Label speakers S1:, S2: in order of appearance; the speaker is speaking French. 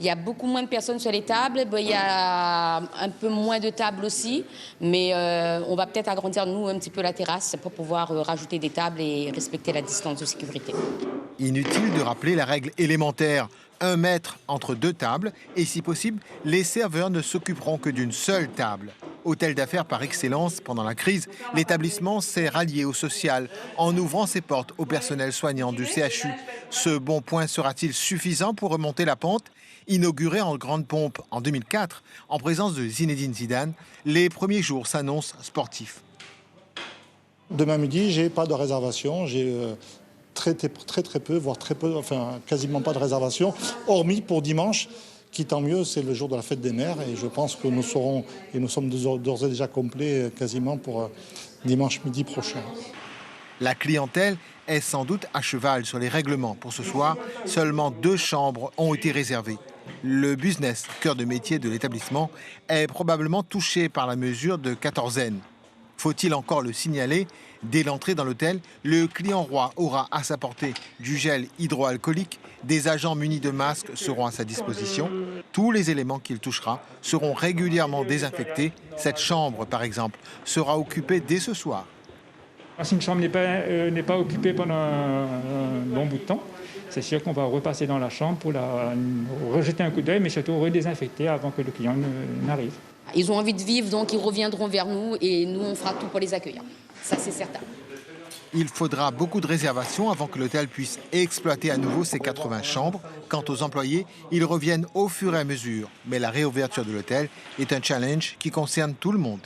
S1: Il y a beaucoup moins de personnes sur les tables, il y a un peu moins de tables aussi, mais on va peut-être agrandir, nous, un petit peu la terrasse pour pouvoir rajouter des tables et respecter la distance de sécurité.
S2: Inutile de rappeler la règle élémentaire, 1 mètre entre 2 tables et si possible, les serveurs ne s'occuperont que d'une seule table. Hôtel d'affaires par excellence, pendant la crise, l'établissement s'est rallié au social en ouvrant ses portes au personnel soignant du CHU. Ce bon point sera-t-il suffisant pour remonter la pente? Inauguré en grande pompe en 2004, en présence de Zinedine Zidane, les premiers jours s'annoncent sportifs.
S3: Demain midi, j'ai pas de réservation. J'ai très peu, voire très peu, enfin quasiment pas de réservation, hormis pour dimanche, qui tant mieux, c'est le jour de la fête des mères. Et je pense que nous serons, et nous sommes d'ores et déjà complets quasiment pour dimanche midi prochain.
S2: La clientèle est sans doute à cheval sur les règlements. Pour ce soir, seulement 2 chambres ont été réservées. Le business, cœur de métier de l'établissement, est probablement touché par la mesure de quatorzaine. Faut-il encore le signaler? Dès l'entrée dans l'hôtel, le client roi aura à sa portée du gel hydroalcoolique, des agents munis de masques seront à sa disposition. Tous les éléments qu'il touchera seront régulièrement désinfectés. Cette chambre, par exemple, sera occupée dès ce soir.
S4: Si une chambre n'est pas occupée pendant un bon bout de temps, c'est sûr qu'on va repasser dans la chambre pour rejeter un coup d'œil, mais surtout redésinfecter avant que le client n'arrive.
S1: Ils ont envie de vivre, donc ils reviendront vers nous et nous, on fera tout pour les accueillir. Ça, c'est certain.
S2: Il faudra beaucoup de réservations avant que l'hôtel puisse exploiter à nouveau ses 80 chambres. Quant aux employés, ils reviennent au fur et à mesure. Mais la réouverture de l'hôtel est un challenge qui concerne tout le monde.